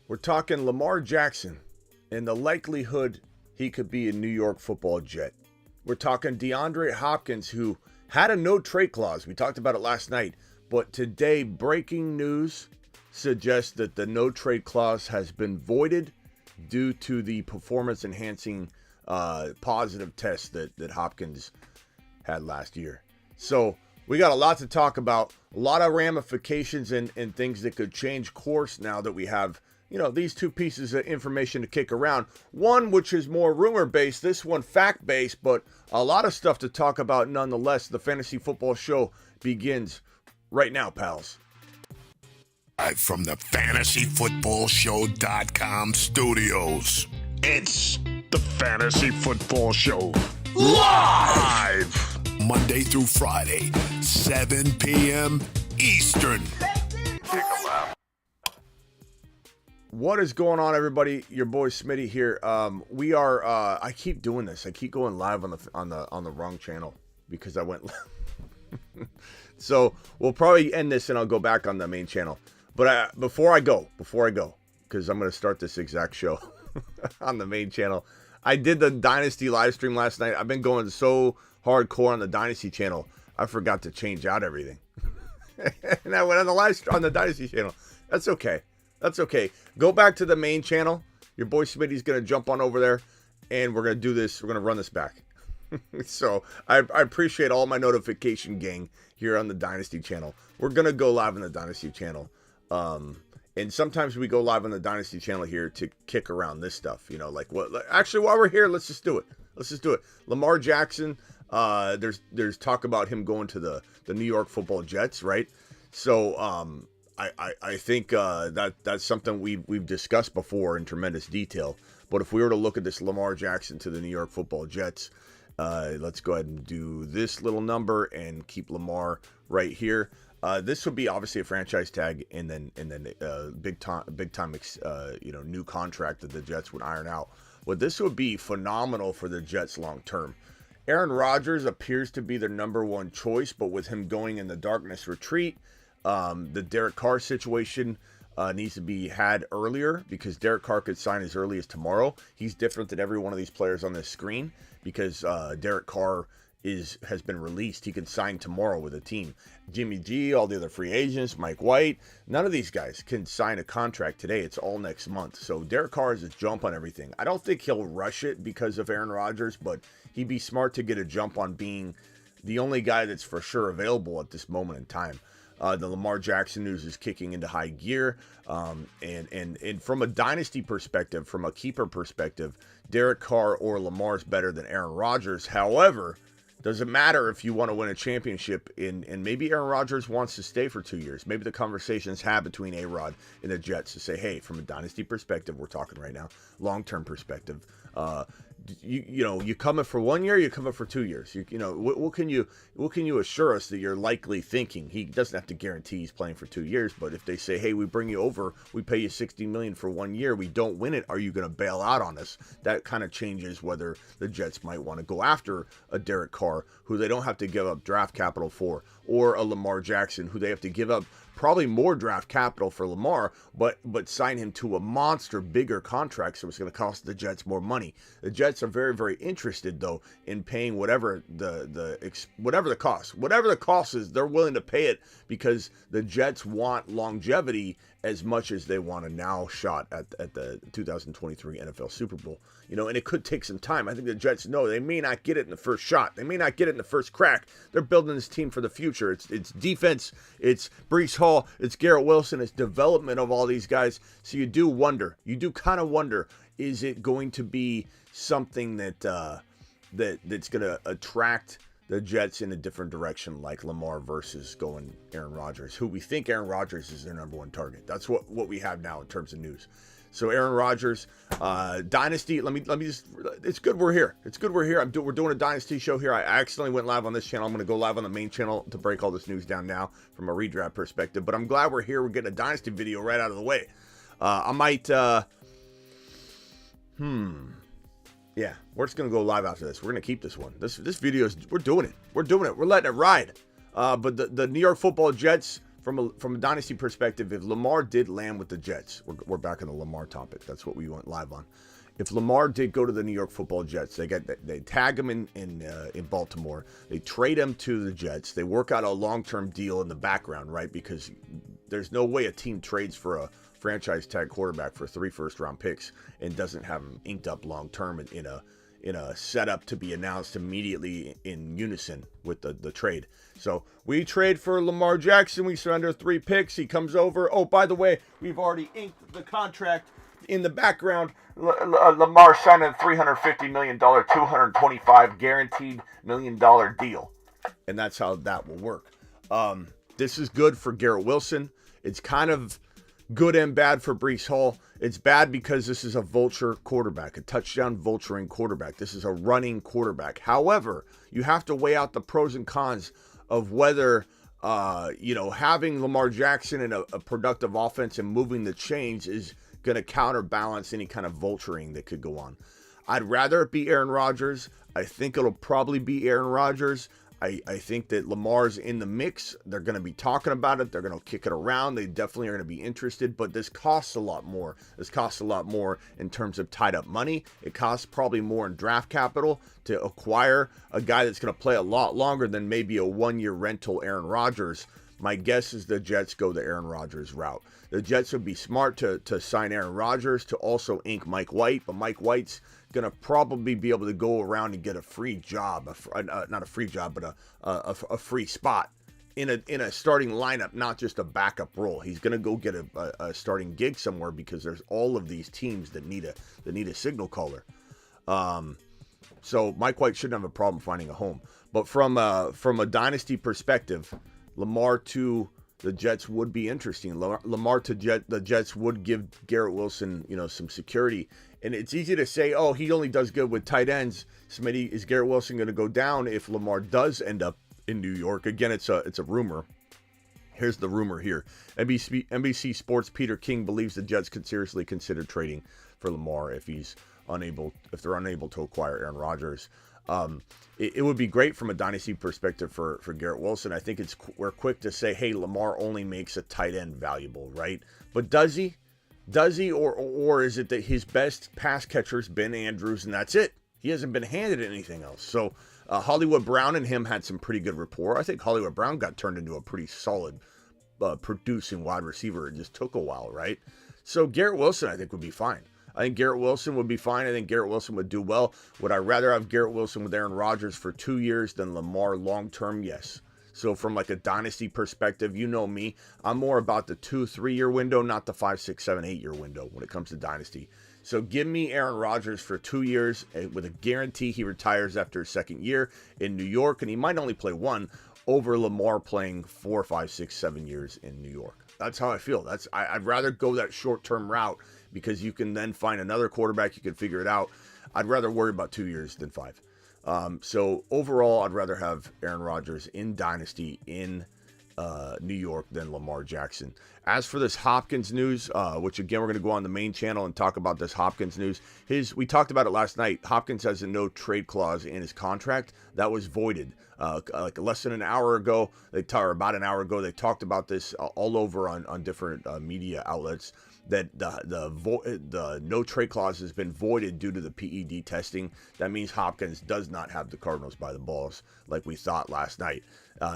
We're talking Lamar Jackson and the likelihood he could be a New York Football Jet. We're talking DeAndre Hopkins, who had a no-trade clause. We talked about it last night. But today, breaking news suggests that the no-trade clause has been voided due to the performance-enhancing positive test that Hopkins had last year. So we got a lot to talk about, a lot of ramifications and things that could change course now that we have, these two pieces of information to kick around. One, which is more rumor-based, this one fact-based, but a lot of stuff to talk about nonetheless. The Fantasy Football Show begins right now, pals. Live from the FantasyFootballShow.com studios, it's the Fantasy Football Show. Live! Monday through Friday, 7 p.m. Eastern. What is going on, everybody? Your boy Smitty here. We are. I keep doing this. I keep going live on the wrong channel because I went. So we'll probably end this and I'll go back on the main channel. But before I go, because I'm going to start this exact show on the main channel. I did the Dynasty live stream last night. I've been going so hardcore on the Dynasty channel, I forgot to change out everything. And I went on the Dynasty channel. That's okay. Go back to the main channel. Your boy Smitty's going to jump on over there, and we're going to do this. We're going to run this back. So I appreciate all my notification gang here on the Dynasty channel. We're going to go live on the Dynasty channel. And sometimes we go live on the Dynasty channel here to kick around this stuff. Actually, while we're here, let's just do it. Lamar Jackson, there's talk about him going to the New York Football Jets, right? So I think that's something we've discussed before in tremendous detail. But if we were to look at this Lamar Jackson to the New York Football Jets, let's go ahead and do this little number and keep Lamar right here. This would be obviously a franchise tag, and then big time new contract that the Jets would iron out. But this would be phenomenal for the Jets long term. Aaron Rodgers appears to be their number one choice, but with him going in the darkness retreat, the Derek Carr situation needs to be had earlier, because Derek Carr could sign as early as tomorrow. He's different than every one of these players on this screen because Derek Carr has been released. He can sign tomorrow with a team. Jimmy G, all the other free agents, Mike White, none of these guys can sign a contract today. It's all next month. So Derek Carr is a jump on everything. I don't think he'll rush it because of Aaron Rodgers, but he'd be smart to get a jump on being the only guy that's for sure available at this moment in time. The Lamar Jackson news is kicking into high gear. And from a dynasty perspective, from a keeper perspective, Derek Carr or Lamar is better than Aaron Rodgers. However, doesn't matter if you want to win a championship, and maybe Aaron Rodgers wants to stay for 2 years. Maybe the conversations have between A-Rod and the Jets to say, hey, from a dynasty perspective, we're talking right now, long-term perspective, you come in for 1 year, you come in for 2 years. What can you assure us that you're likely thinking? He doesn't have to guarantee he's playing for 2 years, but if they say, hey, we bring you over, we pay you $60 million for 1 year, we don't win it, are you going to bail out on us? That kind of changes whether the Jets might want to go after a Derek Carr, who they don't have to give up draft capital for, or a Lamar Jackson, who they have to give up probably more draft capital for Lamar, but sign him to a monster bigger contract, so it's going to cost the Jets more money. The Jets are very, very interested, though, in paying whatever the cost is. They're willing to pay it because the Jets want longevity as much as they want a now shot at the 2023 NFL Super Bowl. And it could take some time. I think the Jets know they may not get it in the first shot. They may not get it in the first crack. They're building this team for the future. It's defense. It's Breece Hall. It's Garrett Wilson. It's development of all these guys. So you do kind of wonder, is it going to be something that's going to attract the Jets in a different direction, like Lamar versus going Aaron Rodgers, who we think Aaron Rodgers is their number one target. That's what we have now in terms of news. So Aaron Rodgers, Dynasty. Let me just. It's good we're here. We're doing a Dynasty show here. I accidentally went live on this channel. I'm going to go live on the main channel to break all this news down now from a redraft perspective. But I'm glad we're here. We're getting a Dynasty video right out of the way. I might. Yeah, we're just going to go live after this. We're going to keep this one. This video is. We're doing it. We're letting it ride. But the New York Football Jets, from a dynasty perspective, if Lamar did land with the Jets, we're back on the Lamar topic. That's what we went live on. If Lamar did go to the New York Football Jets, they tag him in Baltimore. They trade him to the Jets. They work out a long-term deal in the background, right? Because there's no way a team trades for a franchise tag quarterback for 3 first-round picks and doesn't have him inked up long-term in a setup to be announced immediately in unison with the trade. So we trade for Lamar Jackson. We surrender 3 picks. He comes over. Oh, by the way, we've already inked the contract in the background. Lamar signed a $350 million, $225 guaranteed million deal. And that's how that will work. This is good for Garrett Wilson. It's kind of good and bad for Breece Hall. It's bad because this is a vulture quarterback, a touchdown vulturing quarterback. This is a running quarterback. However, you have to weigh out the pros and cons of whether, having Lamar Jackson in a productive offense and moving the chains is going to counterbalance any kind of vulturing that could go on. I'd rather it be Aaron Rodgers. I think it'll probably be Aaron Rodgers. I think that Lamar's in the mix. They're going to be talking about it. They're going to kick it around. They definitely are going to be interested, but this costs a lot more. This costs a lot more in terms of tied up money. It costs probably more in draft capital to acquire a guy that's going to play a lot longer than maybe a 1-year rental Aaron Rodgers. My guess is the Jets go the Aaron Rodgers route. The Jets would be smart to sign Aaron Rodgers, to also ink Mike White, but Mike White's going to probably be able to go around and get a free job, not a free job, but a free spot in a starting lineup, not just a backup role. He's going to go get a starting gig somewhere because there's all of these teams that need a signal caller. So Mike White shouldn't have a problem finding a home. But from a dynasty perspective, Lamar to the Jets would be interesting. Lamar to the Jets would give Garrett Wilson, some security. And it's easy to say, oh, he only does good with tight ends. Smitty, is Garrett Wilson going to go down if Lamar does end up in New York? Again, it's a rumor. Here's the rumor here. NBC Sports' Peter King believes the Jets could seriously consider trading for Lamar if they're unable to acquire Aaron Rodgers. It would be great from a dynasty perspective for Garrett Wilson. I think we're quick to say, hey, Lamar only makes a tight end valuable, right? But does he? Or is it that his best pass catcher's been Andrews and that's it? He hasn't been handed anything else. So Hollywood Brown and him had some pretty good rapport. I think Hollywood Brown got turned into a pretty solid producing wide receiver. It just took a while, right? So Garrett Wilson, I think, would be fine. I think Garrett Wilson would be fine. I think Garrett Wilson would do well. Would I rather have Garrett Wilson with Aaron Rodgers for 2 years than Lamar long-term? Yes. So from like a dynasty perspective, you know me, I'm more about the 2-3 year window, not the 5, 6, 7, 8 year window when it comes to dynasty. So give me Aaron Rodgers for 2 years with a guarantee he retires after his second year in New York, and he might only play 1 over Lamar playing 4, 5, 6, 7 years in New York. That's how I feel. I'd rather go that short-term route because you can then find another quarterback. You can figure it out. I'd rather worry about 2 years than 5. So overall, I'd rather have Aaron Rodgers in Dynasty in New York than Lamar Jackson. As for this Hopkins news, which again, we're going to go on the main channel and talk about this Hopkins news. We talked about it last night. Hopkins has a no trade clause in his contract that was voided. Like less than an hour ago, about an hour ago, they talked about this all over on different media outlets. That the no trade clause has been voided due to the PED testing. That means Hopkins does not have the Cardinals by the balls like we thought last night.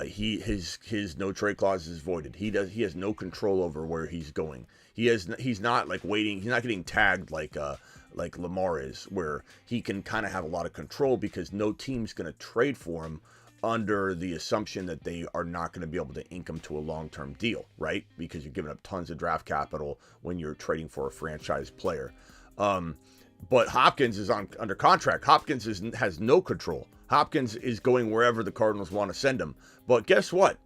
His no trade clause is voided. He has no control over where he's going. He's not like waiting. He's not getting tagged like Lamar is, where he can kind of have a lot of control because no team's going to trade for him under the assumption that they are not going to be able to ink him to a long-term deal, right? Because you're giving up tons of draft capital when you're trading for a franchise player. But Hopkins is under contract. Hopkins has no control. Hopkins is going wherever the Cardinals want to send him. But guess what?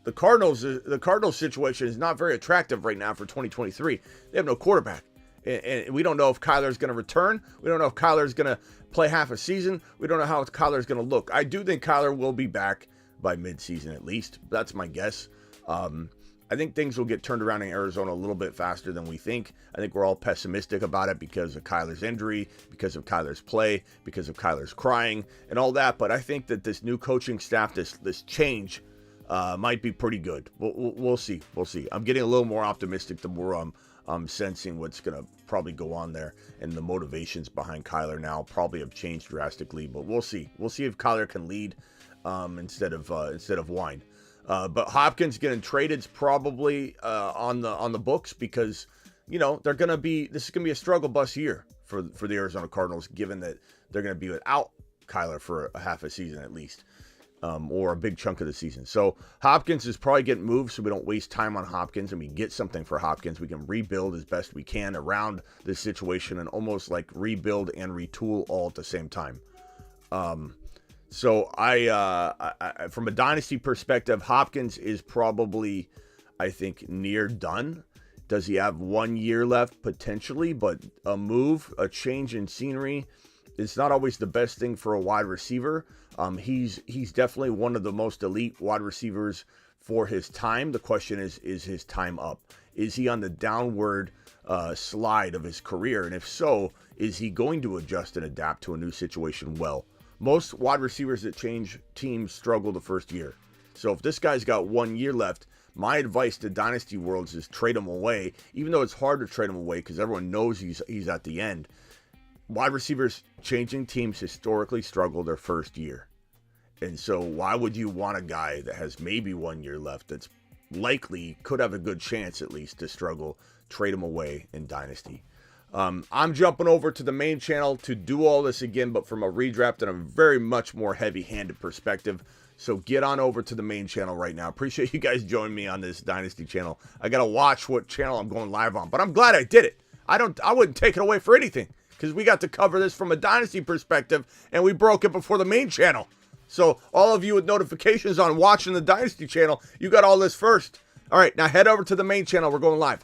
The Cardinals situation is not very attractive right now for 2023. They have no quarterback. And we don't know if Kyler's going to return. We don't know if Kyler's going to play half a season. We don't know how Kyler's going to look. I do think Kyler will be back by midseason at least. That's my guess. I think things will get turned around in Arizona a little bit faster than we think. I think we're all pessimistic about it because of Kyler's injury, because of Kyler's play, because of Kyler's crying, and all that. But I think that this new coaching staff, this change might be pretty good. We'll see. We'll see. I'm getting a little more optimistic the more I'm sensing what's going to probably go on there. And the motivations behind Kyler now probably have changed drastically. But we'll see. We'll see if Kyler can lead instead of whine. But Hopkins getting traded is probably on the books because, you know, this is going to be a struggle bus year for the Arizona Cardinals, given that they're going to be without Kyler for a half a season at least. Or a big chunk of the season. So Hopkins is probably getting moved so we don't waste time on Hopkins and we get something for Hopkins. We can rebuild as best we can around this situation and almost like rebuild and retool all at the same time. So I from a dynasty perspective, Hopkins is probably, I think, near done. Does he have 1 year left? Potentially, but a change in scenery, it's not always the best thing for a wide receiver. He's definitely one of the most elite wide receivers for his time. The question is his time up? Is he on the downward slide of his career? And if so, is he going to adjust and adapt to a new situation well? Most wide receivers that change teams struggle the first year. So if this guy's got 1 year left, my advice to Dynasty Worlds is trade him away, even though it's hard to trade him away because everyone knows he's at the end. Wide receivers changing teams historically struggle their first year. And so why would you want a guy that has maybe 1 year left that's likely could have a good chance at least to struggle, trade him away in Dynasty? I'm jumping over to the main channel to do all this again, but from a redraft and a very much more heavy-handed perspective. So get on over to the main channel right now. Appreciate you guys joining me on this Dynasty channel. I got to watch what channel I'm going live on, but I'm glad I did it. I wouldn't take it away for anything, because we got to cover this from a Dynasty perspective, and we broke it before the main channel. So all of you with notifications on watching the Dynasty channel, you got all this first. All right, now head over to the main channel. We're going live.